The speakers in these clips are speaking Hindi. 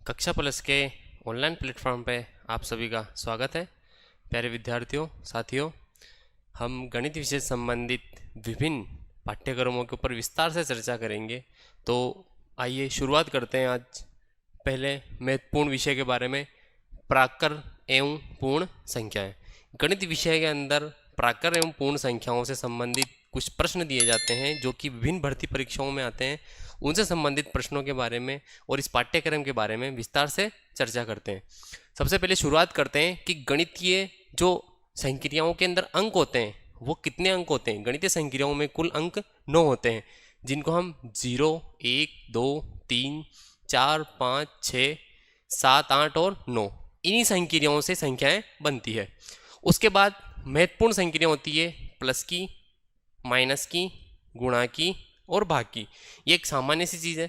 कक्षा प्लस के ऑनलाइन प्लेटफॉर्म पे आप सभी का स्वागत है। प्यारे विद्यार्थियों, साथियों, हम गणित विषय संबंधित विभिन्न पाठ्यक्रमों के ऊपर विस्तार से चर्चा करेंगे। तो आइए शुरुआत करते हैं। आज पहले महत्वपूर्ण विषय के बारे में, प्राकर एवं पूर्ण संख्याएं। गणित विषय के अंदर प्राकर एवं पूर्ण संख्याओं से संबंधित कुछ प्रश्न दिए जाते हैं जो कि विभिन्न भर्ती परीक्षाओं में आते हैं। उनसे संबंधित प्रश्नों के बारे में और इस पाठ्यक्रम के बारे में विस्तार से चर्चा करते हैं। सबसे पहले शुरुआत करते हैं कि गणितीय जो संक्रियाओं के अंदर अंक होते हैं वो कितने अंक होते हैं। गणितीय संक्रियाओं में कुल अंक 9 होते हैं, जिनको हम 0, 1, 2, 3, 4, 5, 6, 7, 8 और 9, इन्हीं संक्रियाओं से संख्याएं बनती है। उसके बाद महत्वपूर्ण संक्रिया होती है प्लस की, माइनस की, गुणा की और भाग की। ये एक सामान्य सी चीज़ है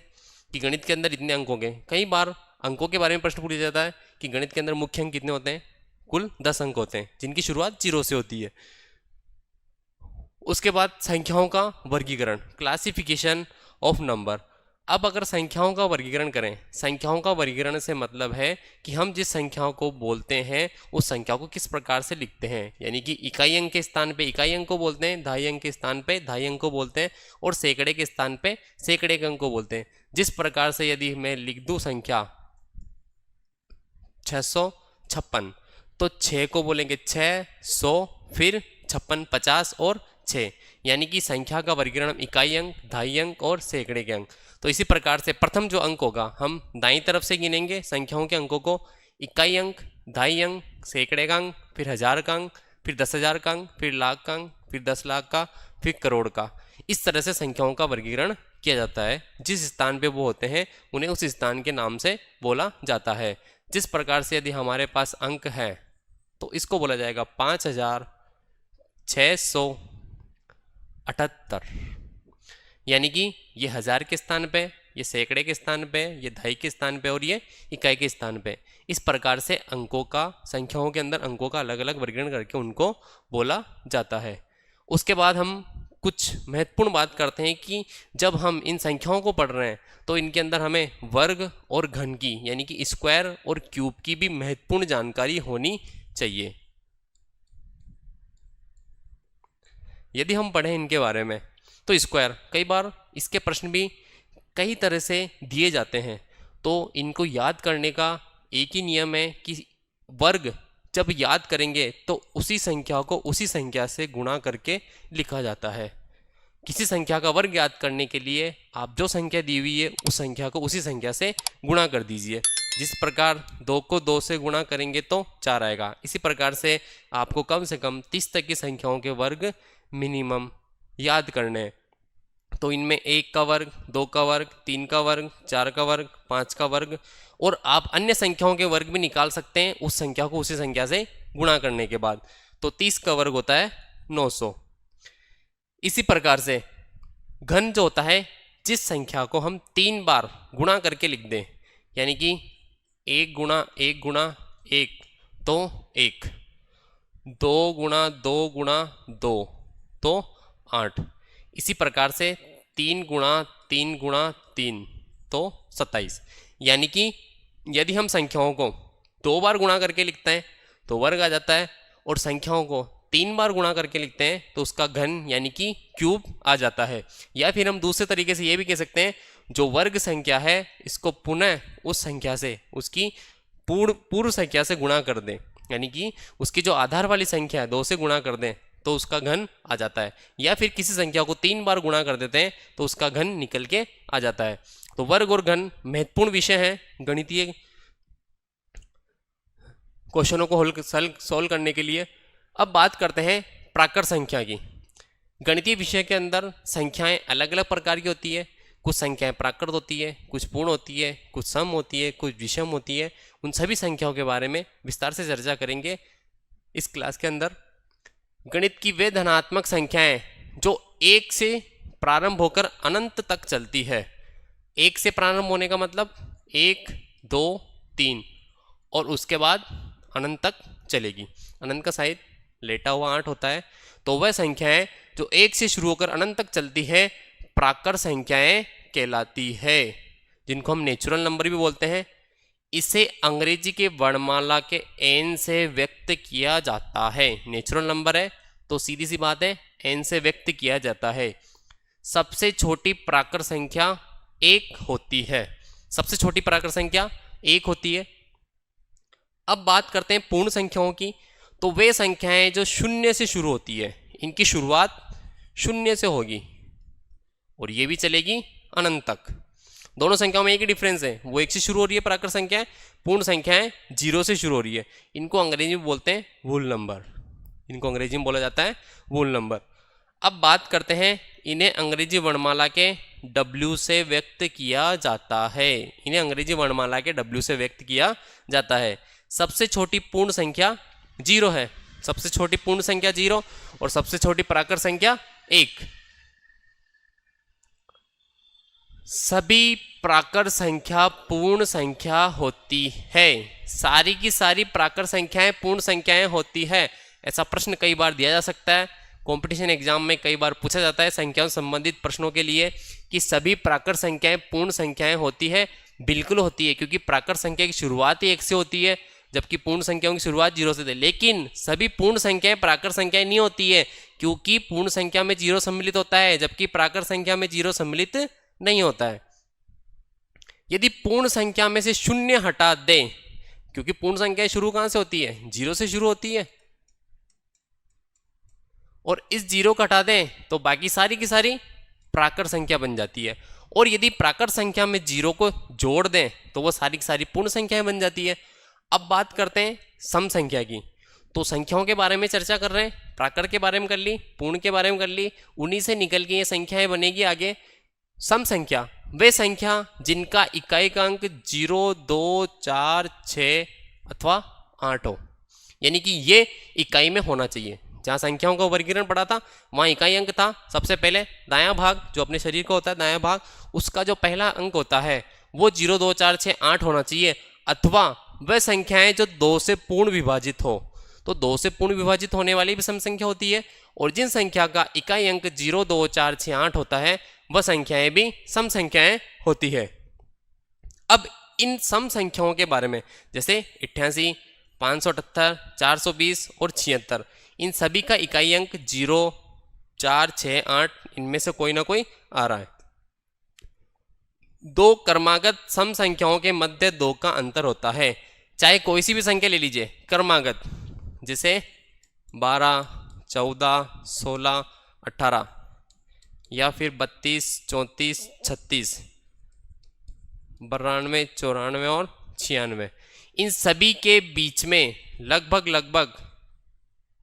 कि गणित के अंदर इतने अंक होंगे। कई बार अंकों के बारे में प्रश्न पूछा जाता है कि गणित के अंदर मुख्य अंक कितने होते हैं। कुल 10 अंक होते हैं, जिनकी शुरुआत 0 से होती है। उसके बाद संख्याओं का वर्गीकरण, क्लासिफिकेशन ऑफ नंबर। अब अगर संख्याओं का वर्गीकरण करें, संख्याओं का वर्गीकरण से मतलब है कि हम जिस संख्याओं को बोलते हैं उस संख्या को किस प्रकार से लिखते हैं। यानी कि इकाई अंक के स्थान पे इकाई अंक को बोलते हैं, दहाई अंक के स्थान पे दहाई अंक को बोलते हैं और सैकड़े के स्थान पे सैकड़े के अंक को बोलते हैं। जिस प्रकार से यदि मैं लिख दूं संख्या 656, तो 6 को बोलेंगे 600, फिर 56, 50 और 6। यानी कि संख्या का वर्गीकरण इकाई अंक, दहाई अंक और सैकड़े के अंक। तो इसी प्रकार से प्रथम जो अंक होगा हम दाईं तरफ से गिनेंगे संख्याओं के अंकों को, इकाई अंक, दहाई अंक, सैकड़े का अंक, फिर 1000 का अंक, फिर 10,000 का अंक, फिर लाख का अंक, फिर 10 लाख का, फिर करोड़ का। इस तरह से संख्याओं का वर्गीकरण किया जाता है। जिस स्थान पे वो होते हैं उन्हें उस स्थान के नाम से बोला जाता है। जिस प्रकार से यदि हमारे पास अंक है तो इसको बोला जाएगा 5678, यानी कि ये 1000 के स्थान पे, ये सैकड़े के स्थान पे, ये दहाई के स्थान पे और ये इकाई के स्थान पे। इस प्रकार से अंकों का, संख्याओं के अंदर अंकों का अलग अलग वर्गीकरण करके उनको बोला जाता है। उसके बाद हम कुछ महत्वपूर्ण बात करते हैं कि जब हम इन संख्याओं को पढ़ रहे हैं तो इनके अंदर हमें वर्ग और घन की, यानी कि स्क्वायर और क्यूब की भी महत्वपूर्ण जानकारी होनी चाहिए। यदि हम पढ़ें इनके बारे में तो स्क्वायर, कई बार इसके प्रश्न भी कई तरह से दिए जाते हैं। तो इनको याद करने का एक ही नियम है कि वर्ग जब याद करेंगे तो उसी संख्या को उसी संख्या से गुणा करके लिखा जाता है। किसी संख्या का वर्ग याद करने के लिए आप जो संख्या दी हुई है उस संख्या को उसी संख्या से गुणा कर दीजिए। जिस प्रकार 2 को 2 से गुणा करेंगे तो 4 आएगा। इसी प्रकार से आपको कम से कम 30 तक की संख्याओं के वर्ग मिनिमम याद करने हैं। तो इनमें 1 का वर्ग, 2 का वर्ग, 3 का वर्ग, 4 का वर्ग, 5 का वर्ग और आप अन्य संख्याओं के वर्ग भी निकाल सकते हैं उस संख्या को उसी संख्या से गुणा करने के बाद। तो 30 का वर्ग होता है 900। इसी प्रकार से घन जो होता है, जिस संख्या को हम 3 बार गुणा करके लिख दें, यानी कि 1 गुणा 1 गुणा 1 तो 1, 2 गुणा 2 गुणा 2 तो 8। इसी प्रकार से 3 गुणा 3 गुणा 3 तो 27। यानी कि यदि हम संख्याओं को 2 बार गुणा करके लिखते हैं तो वर्ग आ जाता है, और संख्याओं को 3 बार गुणा करके लिखते हैं तो उसका घन यानी कि क्यूब आ जाता है। या फिर हम दूसरे तरीके से ये भी कह सकते हैं, जो वर्ग संख्या है इसको पुनः उस संख्या से, उसकी पूर्व संख्या से गुणा कर दें, यानी कि उसकी जो आधार वाली संख्या है 2 से गुणा कर दें तो उसका घन आ जाता है। या फिर किसी संख्या को 3 बार गुणा कर देते हैं तो उसका घन निकल के आ जाता है। तो वर्ग और घन महत्वपूर्ण विषय है गणितीय क्वेश्चनों को सॉल्व करने के लिए। अब बात करते हैं प्राकृत संख्या की। गणितीय विषय के अंदर संख्याएं अलग अलग प्रकार की होती है। कुछ संख्याएं प्राकृत होती है, कुछ पूर्ण होती है, कुछ सम होती है, कुछ विषम होती है। उन सभी संख्याओं के बारे में विस्तार से चर्चा करेंगे इस क्लास के अंदर। गणित की वे धनात्मक संख्याएं जो 1 से प्रारंभ होकर अनंत तक चलती है। 1 से प्रारंभ होने का मतलब 1, 2, 3 और उसके बाद अनंत तक चलेगी। अनंत का साइड लेटा हुआ 8 होता है। तो वह संख्याएं जो 1 से शुरू होकर अनंत तक चलती है प्राकृत संख्याएं कहलाती है, जिनको हम नेचुरल नंबर भी बोलते हैं। इसे अंग्रेजी के वर्णमाला के एन से व्यक्त किया जाता है। नेचुरल नंबर है तो सीधी सी बात है एन से व्यक्त किया जाता है। सबसे छोटी प्राकृत संख्या 1 होती है। सबसे छोटी प्राकृत संख्या 1 होती है। अब बात करते हैं पूर्ण संख्याओं की। तो वे संख्याएं जो शून्य से शुरू होती है, इनकी शुरुआत शून्य से होगी और ये भी चलेगी अनंत तक। दोनों संख्याओं में एक ही डिफरेंस है, वो 1 से शुरू हो रही है प्राकृत संख्याएं, पूर्ण संख्याएं 0 से शुरू हो रही है। इनको अंग्रेजी में बोलते हैं वोल नंबर। इनको अंग्रेजी में बोला जाता है वोल नंबर। अब बात करते हैं, इन्हें अंग्रेजी वर्णमाला के W से व्यक्त किया जाता है। इन्हें अंग्रेजी वर्णमाला के W से व्यक्त किया जाता है। सबसे छोटी पूर्ण संख्या 0 है। सबसे छोटी पूर्ण संख्या 0 और सबसे छोटी प्राकृत संख्या 1। सभी प्राकृत संख्या पूर्ण संख्या होती है। सारी की सारी प्राकृत संख्याएं पूर्ण संख्याएं होती है। ऐसा प्रश्न कई बार दिया जा सकता है, कंपटीशन एग्जाम में कई बार पूछा जाता है संख्याओं से संबंधित प्रश्नों के लिए कि सभी प्राकृत संख्याएं पूर्ण संख्याएं होती है। बिल्कुल होती है, क्योंकि प्राकृत संख्या की शुरुआत ही 1 से होती है, जबकि पूर्ण संख्याओं की शुरुआत 0 से थी। लेकिन सभी पूर्ण संख्याएं प्राकृत संख्याएं नहीं होती है, क्योंकि पूर्ण संख्या में 0 सम्मिलित होता है, जबकि प्राकृत संख्या में 0 सम्मिलित नहीं होता है। यदि पूर्ण संख्या में से 0 हटा दें, क्योंकि पूर्ण संख्या शुरू कहां से होती है, 0 से शुरू होती है, और इस 0 को हटा दें तो बाकी सारी की सारी प्राकृत संख्या बन जाती है। और यदि प्राकृत संख्या में 0 को जोड़ दें तो वो सारी की सारी पूर्ण संख्याएं बन जाती है। अब बात करते हैं सम संख्या की। तो संख्याओं के बारे में चर्चा कर रहे हैं, प्राकृत के बारे में कर ली, पूर्ण के बारे में कर ली, उन्हीं से निकल के ये संख्याएं बनेगी आगे सम संख्या। वे संख्या जिनका इकाई का अंक 0, 2, 4, 6 अथवा 8 हो, यानी कि ये इकाई में होना चाहिए। जहाँ संख्याओं का वर्गीकरण पढ़ा था वहाँ इकाई अंक था। सबसे पहले दायां भाग जो अपने शरीर का होता है, दायां भाग, उसका जो पहला अंक होता है वो 0, 2, 4, 6, 8 होना चाहिए। अथवा वह संख्याएं जो 2 से पूर्ण विभाजित हो, तो 2 से पूर्ण विभाजित होने वाली भी सम संख्या होती है। और जिन संख्या का इकाई अंक 0, 2, 4, 6, 8 होता है वह संख्याएं भी सम संख्याएं होती है। अब इन सम संख्याओं के बारे में, जैसे 88, 578, 420 और 76, इन सभी का इकाई अंक 0, 4, 6, 8 इनमें से कोई ना कोई आ रहा है। 2 क्रमागत सम संख्याओं के मध्य 2 का अंतर होता है। चाहे कोई सी भी संख्या ले लीजिए क्रमागत, जैसे 12, 14, 16, 18 या फिर 32, 34, 36, 92, 94 और 96, इन सभी के बीच में लगभग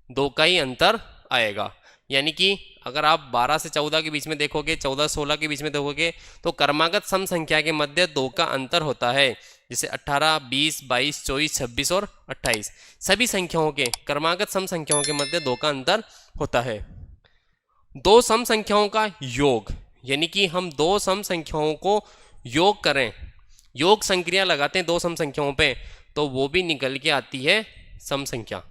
2 का ही अंतर आएगा। यानी कि अगर आप 12 से 14 के बीच में देखोगे, 14, 16 के बीच में देखोगे तो क्रमागत सम संख्या के मध्य 2 का अंतर होता है। जैसे 18, 20, 22, 24, 26 और 28, सभी संख्याओं के क्रमागत सम संख्याओं के मध्य 2 का अंतर होता है। 2 सम संख्याओं का योग, यानी कि हम 2 सम संख्याओं को योग करें, योग संक्रिया लगाते हैं 2 सम संख्याओं पे, तो वो भी निकल के आती है सम संख्या।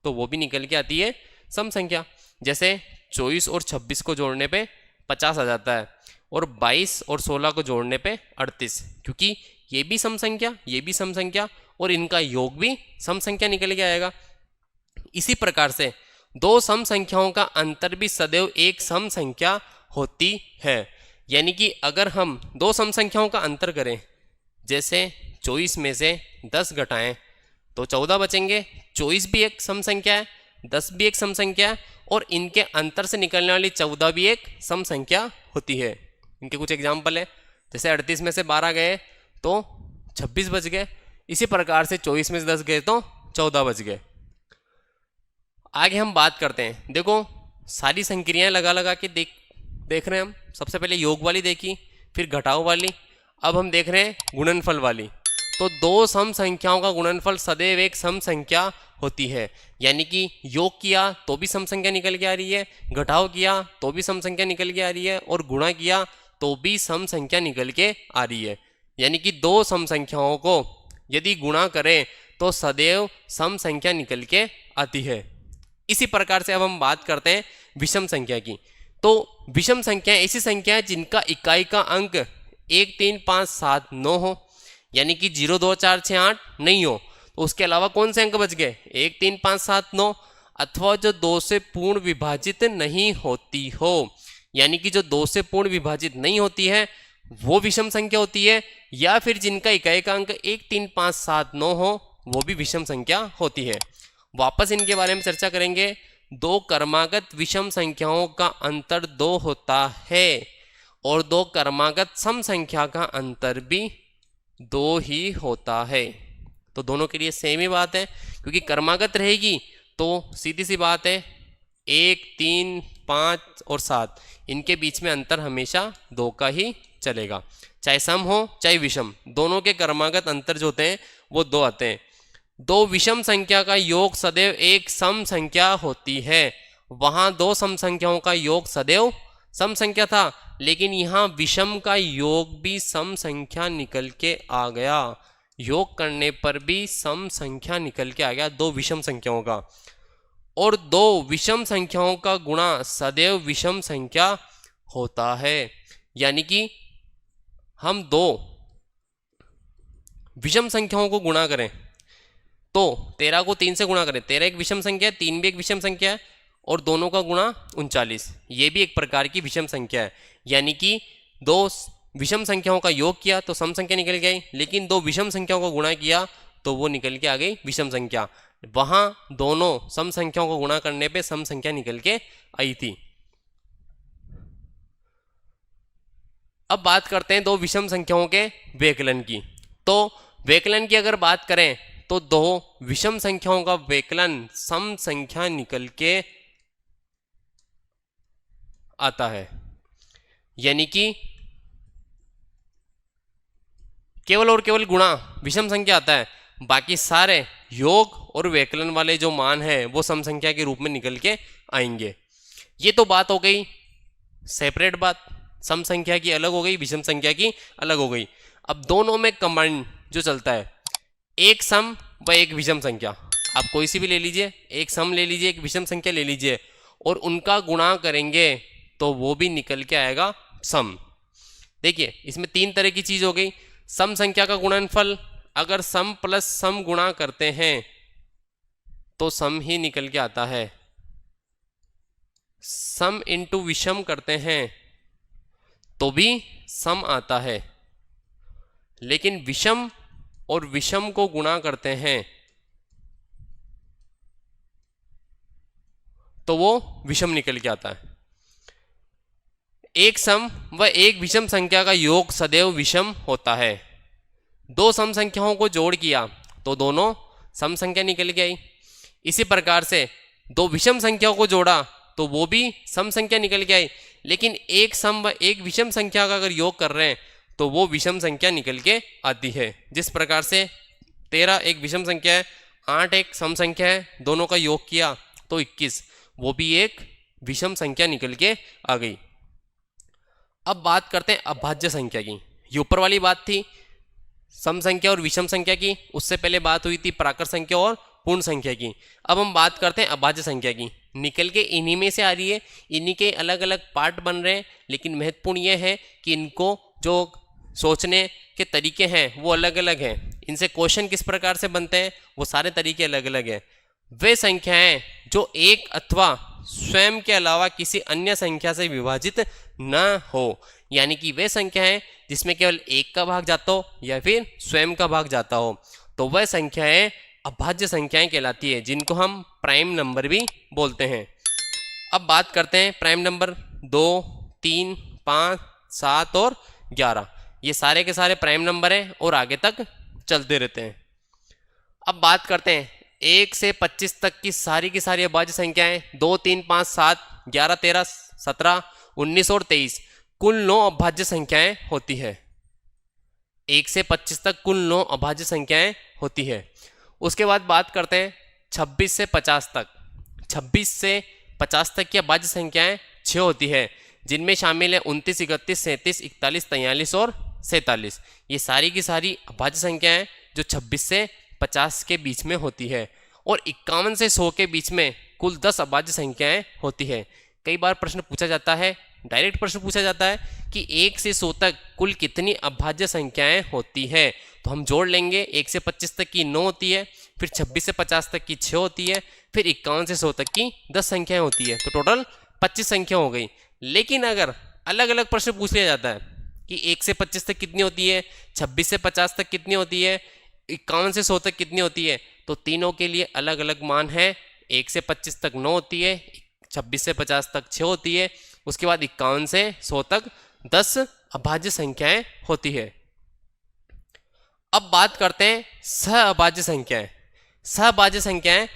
तो वो भी निकल के आती है सम संख्या। जैसे 24 और 26 को जोड़ने पे 50 आ जाता है, और 22 और 16 को जोड़ने पे 38, क्योंकि ये भी सम संख्या, ये भी सम संख्या, और इनका योग भी सम संख्या निकल के आएगा। इसी प्रकार से 2 सम संख्याओं का अंतर भी सदैव एक सम संख्या होती है। यानी कि अगर हम 2 सम संख्याओं का अंतर करें, जैसे 24 में से 10 घटाएं तो 14 बचेंगे। 24 भी एक सम संख्या है, 10 भी एक सम संख्या है, और इनके अंतर से निकलने वाली 14 भी एक सम संख्या होती है। इनके कुछ एग्जाम्पल है, जैसे 38 में से 12 गए तो 26 बच गए। इसी प्रकार से 24 में से 10 गए तो 14 बच गए। आगे हम बात करते हैं, देखो सारी संक्रियाएं लगा के देख रहे हैं हम। सबसे पहले योग वाली देखी, फिर घटाव वाली, अब हम देख रहे हैं गुणनफल वाली। तो 2 सम संख्याओं का गुणनफल सदैव एक सम संख्या होती है। यानी कि योग किया तो भी सम संख्या निकल के आ रही है, घटाव किया तो भी सम संख्या निकल के आ रही है, और गुणा किया तो भी सम संख्या निकल के आ रही है। यानी कि 2 सम संख्याओं को यदि गुणा करें तो सदैव सम संख्या निकल के आती है। इसी प्रकार से अब हम बात करते हैं विषम संख्या की। तो विषम संख्या ऐसी संख्या है जिनका इकाई का अंक 1, 3, 5, 7, 9 हो, यानी कि 0 2 4 6 8 नहीं हो तो उसके अलावा कौन से अंक बच गए 1 3 5 7 9, अथवा जो 2 से पूर्ण विभाजित नहीं होती हो, यानी कि जो 2 से पूर्ण विभाजित नहीं होती है वो विषम संख्या होती है, या फिर जिनका इकाई का अंक 1 3 5 7 9 हो वो भी विषम संख्या होती है। वापस इनके बारे में चर्चा करेंगे। दो क्रमागत विषम संख्याओं का अंतर 2 होता है और दो क्रमागत सम संख्या का अंतर भी 2 ही होता है। तो दोनों के लिए सेम ही बात है, क्योंकि क्रमागत रहेगी तो सीधी सी बात है 1 3 5 और 7 इनके बीच में अंतर हमेशा 2 का ही चलेगा, चाहे सम हो चाहे विषम, दोनों के क्रमागत अंतर जो होते हैं वो 2 आते हैं। दो विषम संख्या का योग सदैव एक सम संख्या होती है। वहां दो सम संख्याओं का योग सदैव सम संख्या था, लेकिन यहाँ विषम का योग भी सम संख्या निकल के आ गया, योग करने पर भी सम संख्या निकल के आ गया दो विषम संख्याओं का। और दो विषम संख्याओं का गुणा सदैव विषम संख्या होता है, यानी कि हम दो विषम संख्याओं को गुणा करें तो 13 को 3 से गुणा करें, 13 एक विषम संख्या है, 3 भी एक विषम संख्या है, और दोनों का गुणा 39, ये भी एक प्रकार की विषम संख्या है। यानी कि दो विषम संख्याओं का योग किया तो सम संख्या निकल गई, लेकिन दो विषम संख्याओं को गुणा किया तो वो निकल के आ गई विषम संख्या। वहां दोनों सम संख्याओं को गुणा करने पे सम संख्या निकल के आई थी। अब बात करते हैं दो विषम संख्याओं के व्यकलन की। तो व्यकलन की अगर बात करें तो दो विषम संख्याओं का व्यकलन सम संख्या निकल के आता है, यानी कि केवल और केवल गुणा विषम संख्या आता है, बाकी सारे योग और व्यकलन वाले जो मान है वो सम संख्या के रूप में निकल के आएंगे। ये तो बात हो गई सेपरेट बात, सम संख्या की अलग हो गई, विषम संख्या की अलग हो गई। अब दोनों में कंबाइंड जो चलता है एक सम व एक विषम संख्या, आप कोई सी भी ले लीजिए, एक सम ले लीजिए एक विषम संख्या ले लीजिए और उनका गुणा करेंगे तो वो भी निकल के आएगा सम। देखिए इसमें तीन तरह की चीज हो गई। सम संख्या का गुणनफल, अगर सम प्लस सम गुणा करते हैं तो सम ही निकल के आता है, सम इंटू विषम करते हैं तो भी सम आता है, लेकिन विषम और विषम को गुणा करते हैं तो वो विषम निकल के आता है। एक सम व एक विषम संख्या का योग सदैव विषम होता है। दो सम संख्याओं को जोड़ किया तो दोनों सम संख्या निकल के आई। इसी प्रकार से दो विषम संख्याओं को जोड़ा तो वो भी सम संख्या निकल के आई, लेकिन एक सम व एक विषम संख्या का अगर योग कर रहे हैं तो वो विषम संख्या निकल के आती है। जिस प्रकार से 13 एक विषम संख्या है, 8 एक सम संख्या है, दोनों का योग किया तो 21, वो भी एक विषम संख्या निकल के आ गई। अब बात करते हैं अभाज्य संख्या की। ये ऊपर वाली बात थी सम संख्या और विषम संख्या की, उससे पहले बात हुई थी प्राकृत संख्या और पूर्ण संख्या की। अब हम बात करते हैं अभाज्य संख्या की। निकल के इन्हीं में से आ रही है, इन्हीं के अलग अलग पार्ट बन रहे हैं, लेकिन महत्वपूर्ण यह है कि इनको जो सोचने के तरीके हैं वो अलग अलग हैं। इनसे क्वेश्चन किस प्रकार से बनते हैं वो सारे तरीके अलग अलग हैं। वे संख्याएं जो एक अथवा स्वयं के अलावा किसी अन्य संख्या से विभाजित न हो, यानी कि वे संख्याएं जिसमें केवल एक का भाग जाता हो या फिर स्वयं का भाग जाता हो, तो वह संख्याएं अभाज्य संख्याएं कहलाती है, जिनको हम प्राइम नंबर भी बोलते हैं। अब बात करते हैं प्राइम नंबर 2, 3, 5, 7 और 11। ये सारे के सारे प्राइम नंबर हैं और आगे तक चलते रहते हैं। अब बात करते हैं 1 से 25 तक की सारी अभाज्य संख्याएं 2, 3, 5, 7, 11, 13, 17, 19 और 23 कुल 9 अभाज्य संख्याएं होती है। 1 से 25 तक कुल 9 अभाज्य संख्याएं होती है। उसके बाद बात करते हैं 26 से 50 तक। 26 से 50 तक की अभाज्य संख्याएं 6 होती है, जिनमें शामिल है 29, 31, 37, 41, 43 और 47। ये सारी की सारी अभाज्य संख्याएं जो 26 से 50 के बीच में होती है। और 51 से 100 के बीच में कुल 10 अभाज्य संख्याएं होती है। कई बार प्रश्न पूछा जाता है, डायरेक्ट प्रश्न पूछा जाता है कि 1 से 100 तक कुल कितनी अभाज्य संख्याएं होती है, तो हम जोड़ लेंगे। 1 से 25 तक की 9 होती है, फिर 26 से 50 तक की 6 होती है, फिर 51 से 100 तक की 10 संख्याएं होती है, तो टोटल 25 संख्या हो गई। लेकिन अगर अलग अलग प्रश्न पूछ लिया जाता है कि 1 से 25 तक कितनी होती है, 26 से 50 तक कितनी होती है, 51 से 100 तक कितनी होती है, तो तीनों के लिए अलग अलग मान है। 1 से 25 तक 9 होती है, 26 से 50 तक 6 होती है, उसके बाद 51 से 100 तक 10 अभाज्य संख्याएं होती है। अब बात करते हैं सहअभाज्य संख्याएं। सहअभाज्य संख्याएं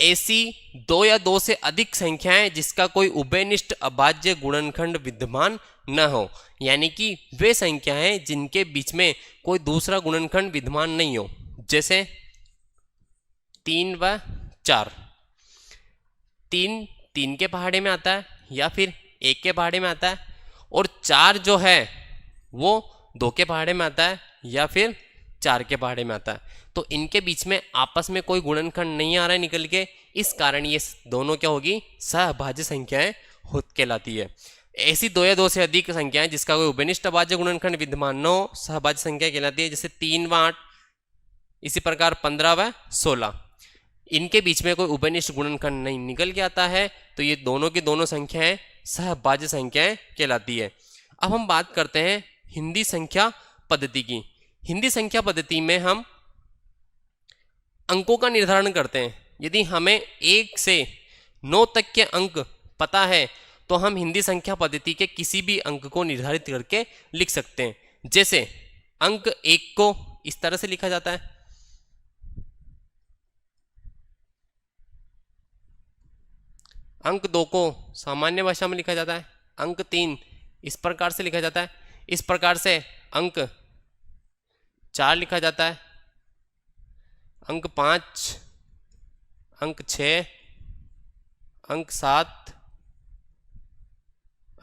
ऐसी दो या दो से अधिक संख्याएं जिसका कोई उभयनिष्ठ अभाज्य गुणनखंड विद्यमान न हो, यानी कि वे संख्याएं जिनके बीच में कोई दूसरा गुणनखंड विद्यमान नहीं हो, जैसे 3 व 4। 3 के पहाड़े में आता है या फिर 1 के पहाड़े में आता है, और 4 जो है वो 2 के पहाड़े में आता है या फिर 4 के पहाड़े में आता है। तो इनके बीच में आपस में कोई गुणनखंड नहीं आ रहा है निकल के, इस कारण ये दोनों क्या होगी, सहअभाज्य संख्याएं कहलाती है। ऐसी दो या दो से अधिक संख्याएं जिसका कोई उभयनिष्ठ अभाज्य गुणनखंड विद्यमान न हो, सहअभाज्य संख्या कहलाती है। जैसे 3 व 8, इसी प्रकार 15 व 16, इनके बीच में कोई उभयनिष्ठ गुणनखंड नहीं निकल के आता है, तो ये दोनों की दोनों संख्याएं सहअभाज्य संख्याएं कहलाती है। अब हम बात करते हैं हिंदी संख्या पद्धति की। हिंदी संख्या पद्धति में हम अंकों का निर्धारण करते हैं। यदि हमें 1 से 9 तक के अंक पता है तो हम हिंदी संख्या पद्धति के किसी भी अंक को निर्धारित करके लिख सकते हैं। जैसे अंक 1 को इस तरह से लिखा जाता है, अंक 2 को सामान्य भाषा में लिखा जाता है, अंक 3 इस प्रकार से लिखा जाता है, इस प्रकार से अंक 4 लिखा जाता है, अंक 5, अंक 6, अंक 7,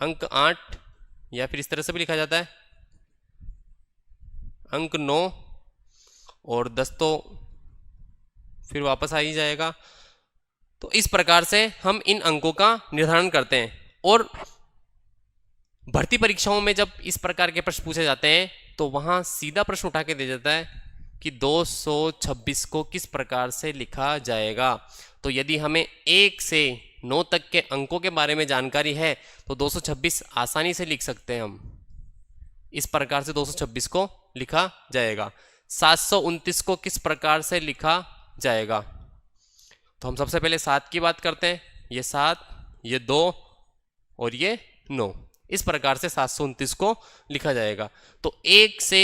अंक 8, या फिर इस तरह से भी लिखा जाता है, अंक 9 और 10 तो फिर वापस आ ही जाएगा। तो इस प्रकार से हम इन अंकों का निर्धारण करते हैं। और भर्ती परीक्षाओं में जब इस प्रकार के प्रश्न पूछे जाते हैं तो वहां सीधा प्रश्न उठा के दे जाता है कि 226 को किस प्रकार से लिखा जाएगा। तो यदि हमें 1 से 9 तक के अंकों के बारे में जानकारी है तो 226 आसानी से लिख सकते हैं हम। इस प्रकार से 226 को लिखा जाएगा। 729 को किस प्रकार से लिखा जाएगा, तो हम सबसे पहले 7 की बात करते हैं। ये 7, ये 2 और ये 9, इस प्रकार से 729 को लिखा जाएगा। तो 1 से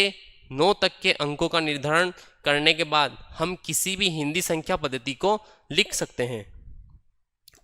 9 तक के अंकों का निर्धारण करने के बाद हम किसी भी हिंदी संख्या पद्धति को लिख सकते हैं।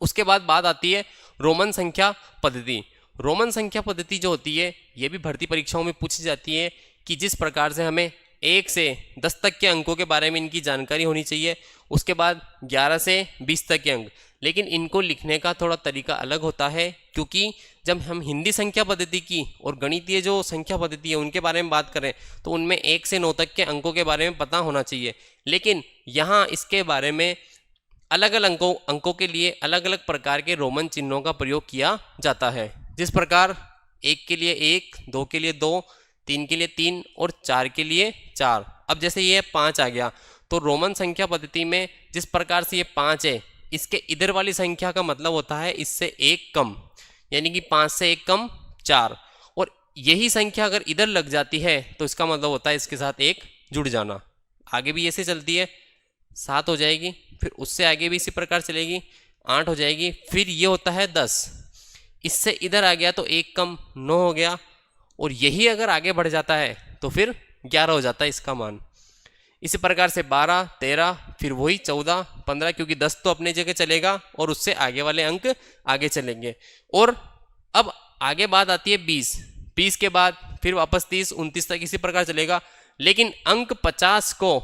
उसके बाद बात आती है रोमन संख्या पद्धति। रोमन संख्या पद्धति जो होती है ये भी भर्ती परीक्षाओं में पूछी जाती है कि जिस प्रकार से हमें 1 से 10 तक के अंकों के बारे में इनकी जानकारी होनी चाहिए, उसके बाद 11 से 20 तक के अंक। लेकिन इनको लिखने का थोड़ा तरीका अलग होता है, क्योंकि जब हम हिंदी संख्या पद्धति की और गणितीय जो संख्या पद्धति है उनके बारे में बात करें तो उनमें 1 से 9 तक के अंकों के बारे में पता होना चाहिए। लेकिन यहाँ इसके बारे में अलग अलग अंकों के लिए अलग अलग प्रकार के रोमन चिन्हों का प्रयोग किया जाता है। जिस प्रकार 1 के लिए 1, 2 के लिए 2, 3 के लिए 3 और 4 के लिए 4। अब जैसे ये 5 आ गया तो रोमन संख्या पद्धति में जिस प्रकार से ये 5 है, इसके इधर वाली संख्या का मतलब होता है इससे 1 कम, यानी कि 5 से 1 कम 4। और यही संख्या अगर इधर लग जाती है तो इसका मतलब होता है इसके साथ 1 जुड़ जाना। आगे भी ऐसे चलती है, 7 हो जाएगी, फिर उससे आगे भी इसी प्रकार चलेगी, 8 हो जाएगी, फिर ये होता है 10, इससे इधर आ गया तो 1 कम 9 हो गया, और यही अगर आगे बढ़ जाता है तो फिर 11 हो जाता है इसका मान। इसी प्रकार से 12, 13, फिर वही 14, 15, क्योंकि 10 तो अपने जगह चलेगा और उससे आगे वाले अंक आगे चलेंगे। और अब आगे बात आती है 20, 20 के बाद फिर वापस 30, 29 तक इसी प्रकार चलेगा। लेकिन अंक 50 को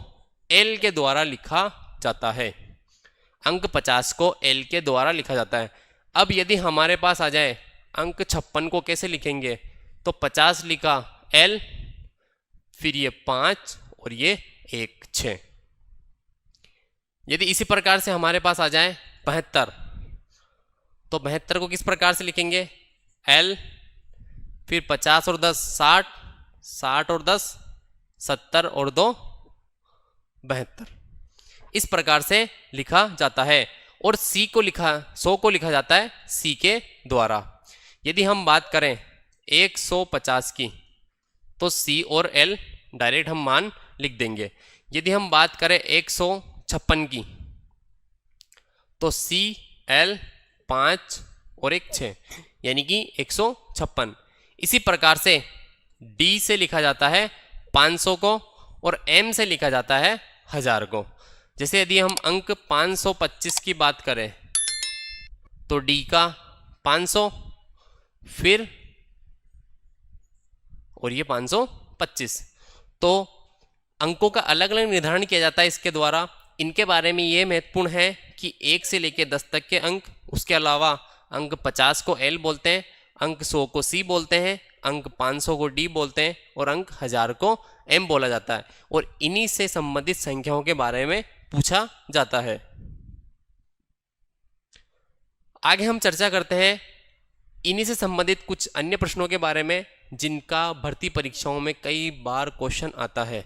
L के द्वारा लिखा जाता है, अंक 50 को L के द्वारा लिखा जाता है। अब यदि हमारे पास आ जाए अंक 56 को कैसे लिखेंगे, तो 50 लिखा L, फिर ये 5 और ये 1, 6। यदि इसी प्रकार से हमारे पास आ जाए 72, तो 72 को किस प्रकार से लिखेंगे, L, फिर 50 और 10 60, 60 और 10 70 और 2 72 इस प्रकार से लिखा जाता है। और सी को लिखा 100 को लिखा जाता है सी के द्वारा। यदि हम बात करें 150 की तो सी और एल डायरेक्ट हम मान लिख देंगे। यदि हम बात करें 156 की तो सी एल 5 और 1 6 यानी कि 156। इसी प्रकार से डी से लिखा जाता है 500 को और एम से लिखा जाता है 1000 को। जैसे यदि हम अंक 525 की बात करें तो डी का 500 फिर और ये 525, तो अंकों का अलग अलग निर्धारण किया जाता है इसके द्वारा। इनके बारे में ये महत्वपूर्ण है कि 1 से लेकर 10 तक के अंक, उसके अलावा अंक 50 को एल बोलते हैं, अंक 100 को सी बोलते हैं, अंक 500 को डी बोलते हैं और अंक 1000 को एम बोला जाता है। और इन्हीं से संबंधित संख्याओं के बारे में पूछा जाता है। आगे हम चर्चा करते हैं इन्हीं से संबंधित कुछ अन्य प्रश्नों के बारे में जिनका भर्ती परीक्षाओं में कई बार क्वेश्चन आता है।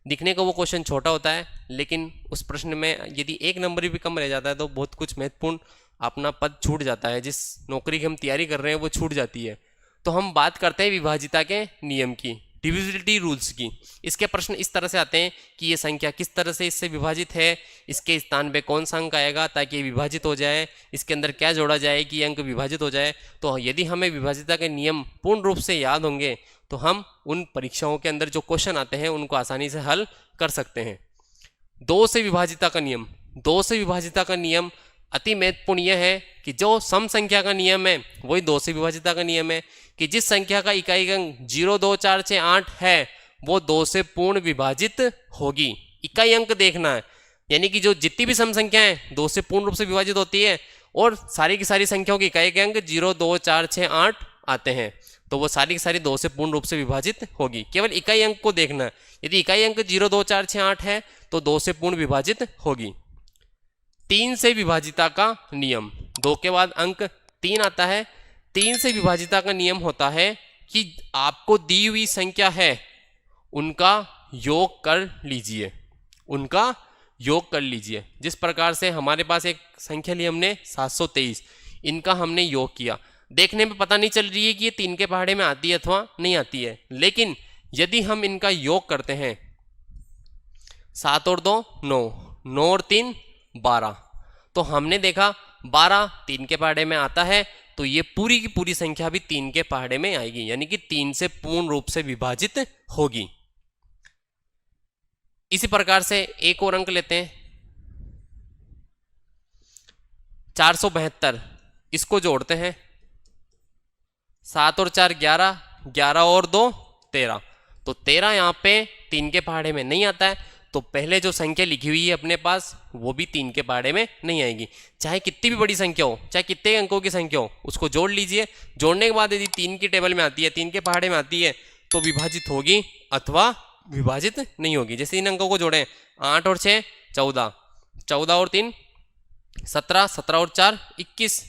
दिखने को वो क्वेश्चन छोटा होता है, लेकिन उस प्रश्न में यदि एक नंबर भी कम रह जाता है तो बहुत कुछ महत्वपूर्ण अपना पद छूट जाता है, जिस नौकरी की हम तैयारी कर रहे हैं वो छूट जाती है। तो हम बात करते हैं विभाजिता के नियम की, डिविजिबिलिटी रूल्स की। इसके प्रश्न इस तरह से आते हैं कि ये संख्या किस तरह से इससे विभाजित है, इसके स्थान पे कौन सा अंक आएगा ताकि ये विभाजित हो जाए, इसके अंदर क्या जोड़ा जाए कि ये अंक विभाजित हो जाए। तो यदि हमें विभाजिता के नियम पूर्ण रूप से याद होंगे तो हम उन परीक्षाओं के अंदर जो क्वेश्चन आते हैं उनको आसानी से हल कर सकते हैं। 2 से विभाजिता का नियम, 2 से विभाजिता का नियम अति महत्वपूर्ण यह है कि जो सम संख्या का नियम है वही 2 से विभाजिता का नियम है कि जिस संख्या का इकाई अंक 0 2 4 6 8 है वो 2 से पूर्ण विभाजित होगी। इकाई अंक देखना है, यानी कि जो जितनी भी सम संख्या है 2 से पूर्ण रूप से विभाजित होती है और सारी की सारी संख्याओं की इकाई के अंक 0 2 4 6 8 आते हैं तो वो सारी की सारी 2 से पूर्ण रूप से विभाजित होगी। केवल इकाई अंक को देखना है, यदि इकाई अंक 0 2 4 6 8 है तो 2 से पूर्ण विभाजित होगी। 3 से विभाजिता का नियम, 2 के बाद अंक 3 आता है। 3 से विभाजिता का नियम होता है कि आपको दी हुई संख्या है उनका योग कर लीजिए, उनका योग कर लीजिए। जिस प्रकार से हमारे पास एक संख्या ली हमने 723, इनका हमने योग किया। देखने में पता नहीं चल रही है कि ये 3 के पहाड़े में आती है अथवा नहीं आती है, लेकिन यदि हम इनका योग करते हैं 7 और 2 9, 9 और 3 12, तो हमने देखा 12 3 के पहाड़े में आता है तो ये पूरी की पूरी संख्या भी 3 के पहाड़े में आएगी, यानी कि 3 से पूर्ण रूप से विभाजित होगी। इसी प्रकार से एक और अंक लेते हैं 472, इसको जोड़ते हैं 7 और 4 11, 11 और 2 13, तो 13 यहाँ पे 3 के पहाड़े में नहीं आता है तो पहले जो संख्या लिखी हुई है अपने पास वो भी 3 के पहाड़े में नहीं आएगी। चाहे कितनी भी बड़ी संख्या हो, चाहे कितने अंकों की संख्या हो, उसको जोड़ लीजिए। जोड़ने के बाद यदि 3 की टेबल में आती है, 3 के पहाड़े में आती है तो विभाजित होगी अथवा विभाजित नहीं होगी। जैसे इन अंकों को जोड़ें 8 और 6 14, 14 और 3 17, 17 और 4 21,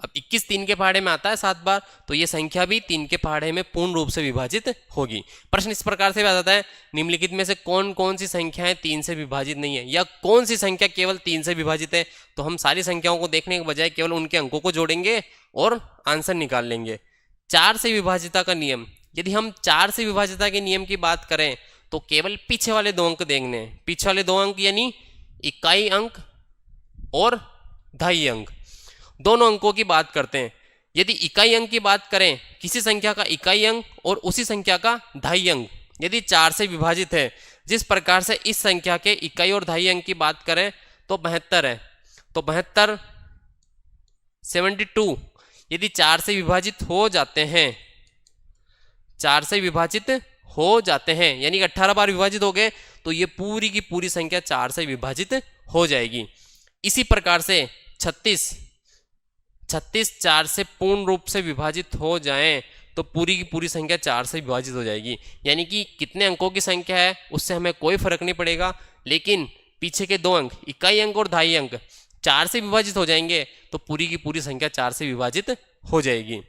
अब 21 3 के पहाड़े में आता है 7 बार तो ये संख्या भी 3 के पहाड़े में पूर्ण रूप से विभाजित होगी। प्रश्न इस प्रकार से आता है निम्नलिखित में से कौन कौन सी संख्याएं 3 से विभाजित नहीं है या कौन सी संख्या केवल 3 से विभाजित है। तो हम सारी संख्याओं को देखने के बजाय केवल उनके अंकों को जोड़ेंगे और आंसर निकाल लेंगे। 4 से विभाजिता का नियम, यदि हम 4 से विभाजिता के नियम की बात करें तो केवल पीछे वाले 2 अंक देखने हैं। पीछे वाले 2 अंक यानी इकाई अंक और दहाई अंक, दोनों अंकों की बात करते हैं। यदि इकाई अंक की बात करें, किसी संख्या का इकाई अंक और उसी संख्या का दहाई अंक यदि 4 से विभाजित है, जिस प्रकार से इस संख्या के इकाई और दहाई अंक की बात करें तो 72 है, तो 72 72 यदि 4 से विभाजित हो जाते हैं, 4 से विभाजित हो जाते हैं यानी कि 18 बार विभाजित हो गए तो ये पूरी की पूरी संख्या 4 से विभाजित हो जाएगी। इसी प्रकार से 36 4 से पूर्ण रूप से विभाजित हो जाएं तो पूरी की पूरी संख्या 4 से विभाजित हो जाएगी। यानी कि कितने अंकों की संख्या है उससे हमें कोई फर्क नहीं पड़ेगा, लेकिन पीछे के 2 अंक इकाई अंक और दहाई अंक 4 से विभाजित हो जाएंगे तो पूरी की पूरी संख्या 4 से विभाजित हो जाएगी।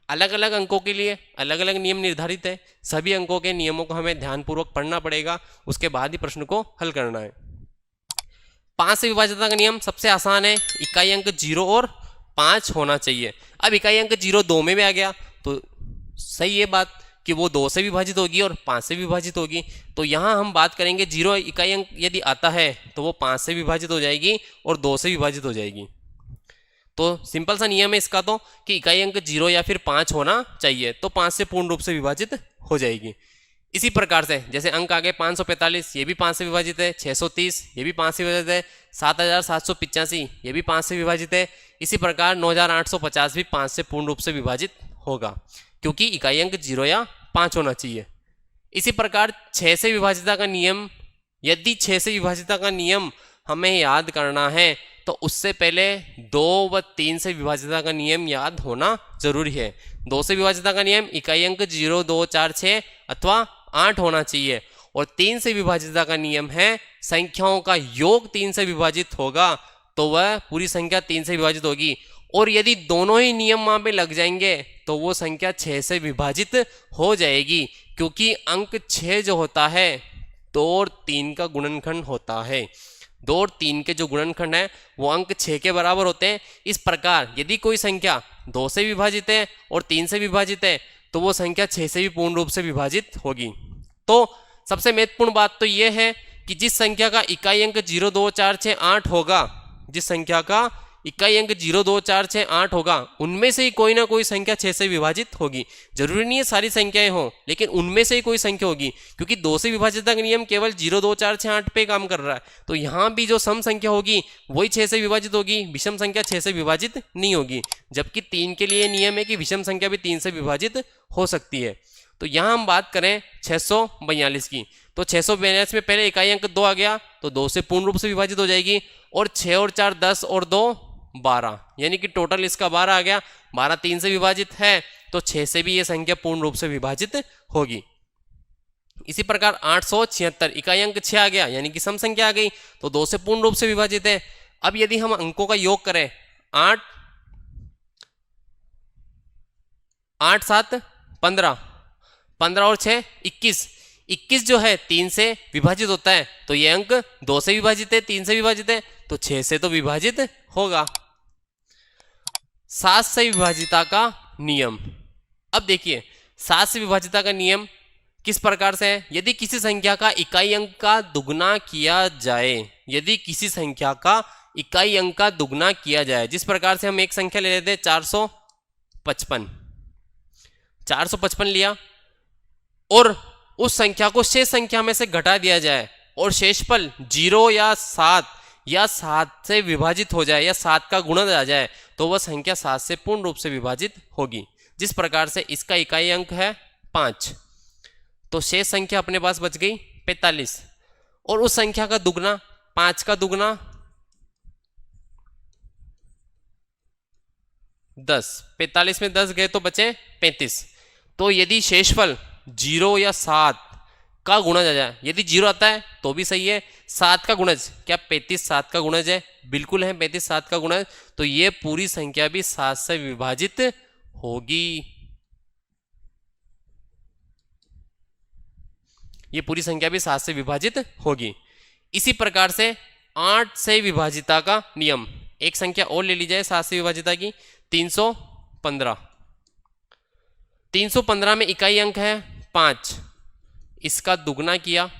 अलग अलग अंकों के लिए अलग अलग नियम निर्धारित है, सभी अंकों के नियमों को हमें ध्यानपूर्वक पढ़ना पड़ेगा, उसके बाद ही प्रश्न को हल करना है। 5 से विभाज्यता का नियम सबसे आसान है, इकाई अंक 0 और 5 होना चाहिए। अब इकाई अंक 0 2 में भी आ गया तो सही है बात कि वो 2 से विभाजित होगी और 5 से विभाजित होगी। तो यहाँ हम बात करेंगे 0 इकाई अंक यदि आता है तो वो 5 से विभाजित हो जाएगी और 2 से विभाजित हो जाएगी। तो सिंपल सा नियम है इसका तो कि इकाई अंक 0 या फिर 5 होना चाहिए, तो 5 से पूर्ण रूप से विभाजित हो जाएगी। इसी प्रकार से जैसे अंक आगे 545 ये भी 5 से विभाजित है, 630 ये भी 5 से विभाजित है, 7785 ये भी 5 से विभाजित है। इसी प्रकार 9850 भी 5 से पूर्ण रूप से विभाजित होगा क्योंकि इकाई अंक 0 या 5 होना चाहिए। इसी प्रकार 6 से विभाजिता का नियम, यदि 6 से विभाजिता का नियम हमें याद करना है तो उससे पहले 2 व 3 से विभाजिता का नियम याद होना जरूरी है। 2 से विभाजिता का नियम इकाई अंक 0, 2, 4, 6 अथवा 8 होना चाहिए और 3 से विभाजिता का नियम है संख्याओं का योग 3 से विभाजित होगा तो वह पूरी संख्या 3 से विभाजित होगी, और यदि दोनों ही नियम वहां पे लग जाएंगे तो वो संख्या 6 से विभाजित हो जाएगी क्योंकि अंक 6 जो होता है 2 और 3 का गुणनखंड होता है। 2 और 3 के जो गुणनखंड है वो अंक 6 के बराबर होते हैं। इस प्रकार यदि कोई संख्या 2 से विभाजित है और 3 से विभाजित है तो वो संख्या 6 से भी पूर्ण रूप से विभाजित होगी। तो सबसे महत्वपूर्ण बात तो ये है कि जिस संख्या का इकाई अंक 0, 2, 4, 6, 8 होगा, जिस संख्या का इकाई अंक 0, 2, 4, 6, 8 होगा, उनमें से ही कोई ना कोई संख्या 6 से विभाजित होगी। जरूरी नहीं है सारी संख्याएं हों, लेकिन उनमें से ही कोई संख्या होगी क्योंकि 2 से विभाजिता का नियम केवल 0, 2, 4, 6, 8 पे काम कर रहा है। तो यहाँ भी जो सम संख्या होगी वही 6 से विभाजित होगी, विषम संख्या 6 से विभाजित नहीं होगी। जबकि 3 के लिए नियम है कि विषम संख्या भी 3 से विभाजित हो सकती है। तो यहाँ हम बात करें 642 की, तो 642 में पहले इकाई अंक 2 आ गया तो 2 से पूर्ण रूप से विभाजित हो जाएगी, और 6 और 4 10 और 2 12, यानी कि टोटल इसका 12 आ गया। 12 3 से विभाजित है तो 6 से भी ये संख्या पूर्ण रूप से विभाजित होगी। इसी प्रकार 876 इकाई अंक 6 आ गया यानी कि सम संख्या आ गई तो 2 से पूर्ण रूप से विभाजित है। अब यदि हम अंकों का योग करें 8 8 7 15, 15 और 6 21, 21 जो है 3 से विभाजित होता है तो ये अंक 2 से विभाजित है, 3 से विभाजित है तो 6 से तो विभाजित होगा। 7 से विभाजिता का नियम, अब देखिए 7 से विभाजिता का नियम किस प्रकार से है। यदि किसी संख्या का इकाई अंक का दुगना किया जाए, यदि किसी संख्या का इकाई अंक का दुगना किया जाए, जिस प्रकार से हम एक संख्या ले लेते हैं 455 लिया और उस संख्या को शेष संख्या में से घटा दिया जाए और शेषफल 0 या 7 या 7 से विभाजित हो जाए या 7 का गुणज आ जाए तो वह संख्या 7 से पूर्ण रूप से विभाजित होगी। जिस प्रकार से इसका इकाई अंक है 5 तो शेष संख्या अपने पास बच गई 45, और उस संख्या का दुगना 5 का दुगना 10, 45 में 10 गए तो बचे 35। तो यदि शेषफल 0 या 7 का गुणज आ जाए, यदि 0 आता है तो भी सही है, 7 का गुणज, क्या 35 7 का गुणज है? बिल्कुल है, 35 7 का गुणज, तो ये पूरी संख्या भी 7 से विभाजित होगी। ये पूरी संख्या भी 7 से विभाजित होगी। इसी प्रकार से 8 से विभाजिता का नियम, एक संख्या और ले ली जाए 7 से विभाजिता की, 315। 315 में इकाई अंक है 5, इसका दुगना किया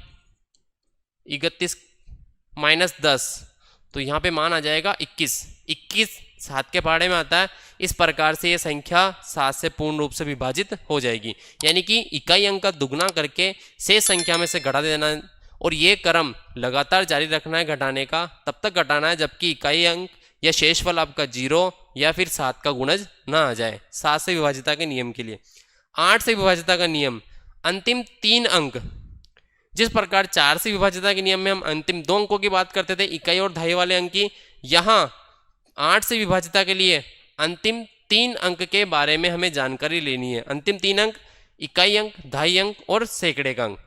31 माइनस 10 तो यहाँ पे मान आ जाएगा 21। 21 7 के पहाड़े में आता है। इस प्रकार से ये संख्या 7 से पूर्ण रूप से विभाजित हो जाएगी, यानी कि इकाई अंक का दुगना करके शेष संख्या में से घटा देना, और ये क्रम लगातार जारी रखना है घटाने का, तब तक घटाना है जबकि इकाई अंक या शेषफल आपका 0 या फिर 7 का गुणज ना आ जाए। 7 से विभाजिता के नियम के लिए 8 से विभाजिता का नियम, अंतिम 3 अंक, जिस प्रकार 4 से विभाजिता के नियम में हम अंतिम 2 अंकों की बात करते थे, इकाई और दहाई वाले अंक की, यहाँ 8 से विभाजिता के लिए अंतिम 3 अंक के बारे में हमें जानकारी लेनी है। अंतिम 3 अंक इकाई अंक, दहाई अंक और सैकड़े का अंक।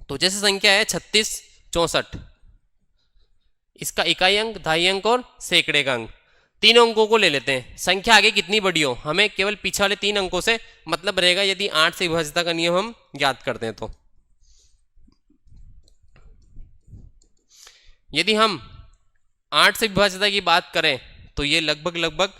तो जैसे संख्या है 36 64, इसका इकाई अंक, दहाई अंक और सैकड़े का अंक। तीन अंकों को ले लेते हैं, संख्या आगे कितनी बड़ी हो हमें केवल पीछे वाले 3 अंकों से मतलब रहेगा, यदि 8 से विभाज्यता का नियम हम ज्ञात करते हैं तो। यदि हम 8 से विभाज्यता की बात करें तो ये लगभग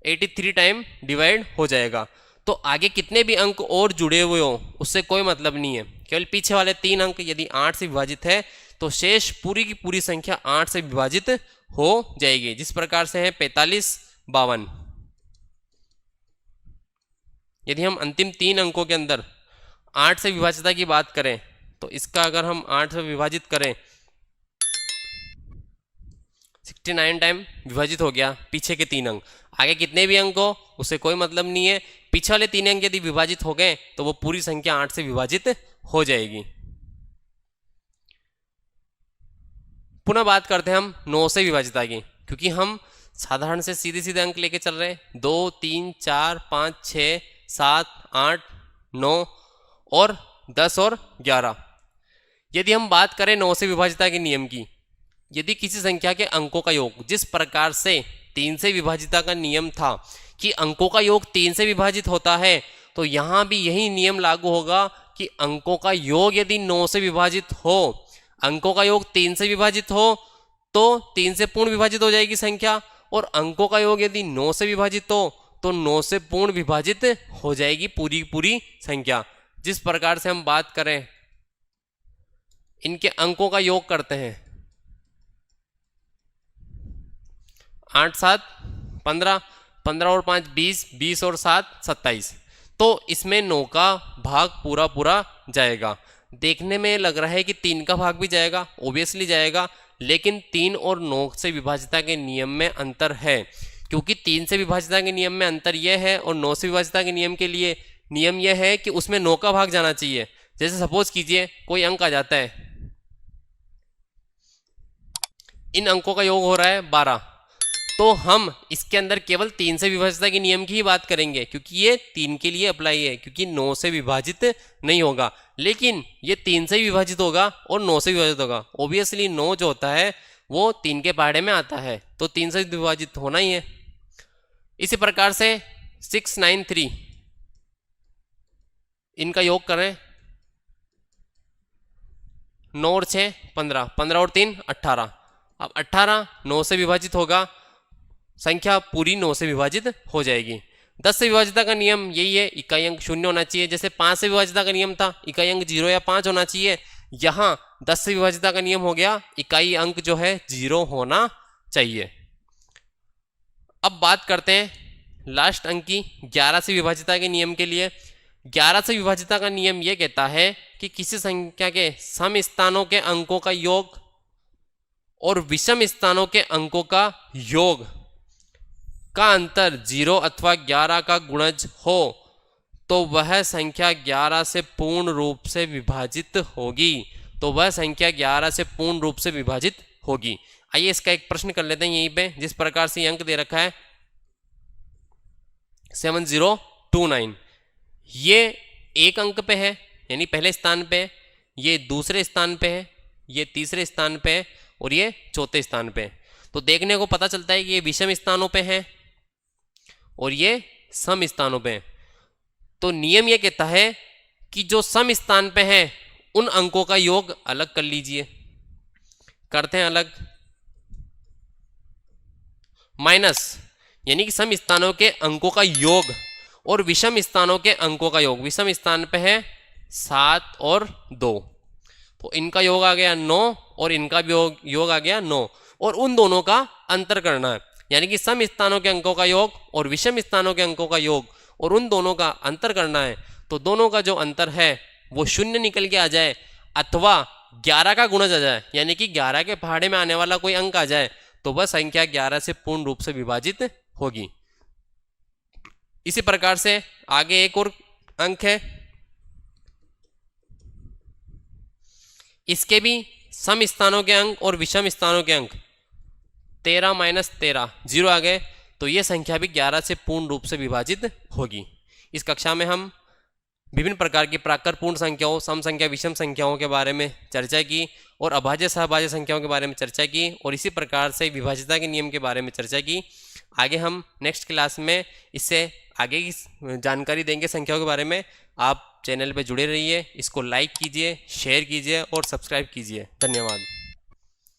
83 टाइम डिवाइड हो जाएगा। तो आगे कितने भी अंक और जुड़े हुए हो उससे कोई मतलब नहीं है, केवल पीछे वाले 3 अंक यदि 8 से विभाजित है तो शेष पूरी की पूरी संख्या 8 से विभाजित हो जाएगी, जिस प्रकार से है 45, 52। यदि हम अंतिम 3 अंकों के अंदर 8 से विभाज्यता की बात करें तो इसका अगर हम 8 से विभाजित करें 69 टाइम विभाजित हो गया पीछे के 3 अंक। आगे कितने भी अंक हो उससे कोई मतलब नहीं है, पीछे वाले 3 अंक यदि विभाजित हो गए तो वो पूरी संख्या 8 से विभाजित हो जाएगी। पुनः बात करते हैं हम 9 से विभाजिता की, क्योंकि हम साधारण से सीधे सीधे अंक लेके चल रहे हैं। 2, 3, 4, 5, 6, 7, 8, 9 और 10 और 11। यदि हम बात करें 9 से विभाजिता के नियम की, यदि किसी संख्या के अंकों का योग जिस प्रकार से 3 से विभाजिता का नियम था कि अंकों का योग 3 से विभाजित होता है, तो यहाँ भी यही नियम लागू होगा कि अंकों का योग यदि 9 से विभाजित हो, अंकों का योग 3 से विभाजित हो तो 3 से पूर्ण विभाजित हो जाएगी संख्या, और अंकों का योग यदि 9 से विभाजित हो तो 9 से पूर्ण विभाजित हो जाएगी पूरी पूरी संख्या। जिस प्रकार से हम बात करें इनके अंकों का योग करते हैं 8, 7, 15, 15 और 5 20, 20 और 7 27, तो इसमें 9 का भाग पूरा जाएगा। देखने में लग रहा है कि 3 का भाग भी जाएगा, ओबियसली जाएगा, लेकिन 3 और 9 से विभाजिता के नियम में अंतर है, क्योंकि 3 से विभाजिता के नियम में अंतर यह है और 9 से विभाजिता के नियम के लिए नियम यह है कि उसमें 9 का भाग जाना चाहिए। जैसे सपोज कीजिए कोई अंक आ जाता है, इन अंकों का योग हो रहा है 12, तो हम इसके अंदर केवल 3 से विभाजिता के नियम की ही बात करेंगे, क्योंकि ये 3 के लिए अप्लाई है, क्योंकि 9 से विभाजित नहीं होगा। लेकिन ये 3 से विभाजित होगा और 9 से विभाजित होगा। ओबियसली 9 जो होता है वो 3 के पहाड़े में आता है, तो 3 से विभाजित होना ही है। इसी प्रकार से 6, 9, 3 इनका योग करें, 9 और 6 15, 15 और 3 18। अब 18 9 से विभाजित होगा, संख्या पूरी 9 से विभाजित हो जाएगी। 10 से विभाजिता का नियम यही है, इकाई अंक 0 होना चाहिए। जैसे 5 से विभाजिता का नियम था, इकाई अंक 0 या 5 होना चाहिए। यहाँ 10 से विभाजिता का नियम हो गया, इकाई अंक जो है 0 होना चाहिए। अब बात करते हैं लास्ट अंक की 11 से विभाजिता के नियम के लिए। 11 से विभाजिता का नियम यह कहता है कि किसी संख्या के सम स्थानों के अंकों का योग और विषम स्थानों के अंकों का योग का अंतर 0 अथवा 11 का गुणज हो तो वह संख्या 11 से पूर्ण रूप से विभाजित होगी। तो वह संख्या 11 से पूर्ण रूप से विभाजित होगी। आइए इसका एक प्रश्न कर लेते हैं यहीं पे, जिस प्रकार से अंक दे रखा है 7029। ये एक अंक पे है, यानी पहले स्थान पे, ये दूसरे स्थान पे है, ये तीसरे स्थान पे है और ये चौथे स्थान पे। तो देखने को पता चलता है कि ये विषम स्थानों पे है और ये सम स्थानों पे। तो नियम ये कहता है कि जो सम स्थान पे है उन अंकों का योग अलग कर लीजिए। करते हैं अलग, माइनस, यानी कि सम स्थानों के अंकों का योग और विषम स्थानों के अंकों का योग। विषम स्थान पे है 7 और 2, तो इनका योग आ गया 9 और इनका भी योग आ गया 9, और उन दोनों का अंतर करना है, यानी कि सम स्थानों के अंकों का योग और विषम स्थानों के अंकों का योग और उन दोनों का अंतर करना है। तो दोनों का जो अंतर है वो 0 निकल के आ जाए अथवा 11 का गुणज आ जाए, यानी कि 11 के पहाड़े में आने वाला कोई अंक आ जाए, तो वह संख्या 11 से पूर्ण रूप से विभाजित होगी। इसी प्रकार से आगे एक और अंक है, इसके भी सम स्थानों के अंक और विषम स्थानों के अंक 13 माइनस 13 0 आ गए, तो ये संख्या भी 11 से पूर्ण रूप से विभाजित होगी। इस कक्षा में हम विभिन्न प्रकार की प्राकृत पूर्ण संख्याओं, सम संख्या, विषम संख्याओं के बारे में चर्चा की और अभाज्य सहभाज्य संख्याओं के बारे में चर्चा की, और इसी प्रकार से विभाज्यता के नियम के बारे में चर्चा की। आगे हम नेक्स्ट क्लास में इससे आगे की जानकारी देंगे संख्याओं के बारे में। आप चैनल पे जुड़े रहिए, इसको लाइक कीजिए, शेयर कीजिए और सब्सक्राइब कीजिए। धन्यवाद।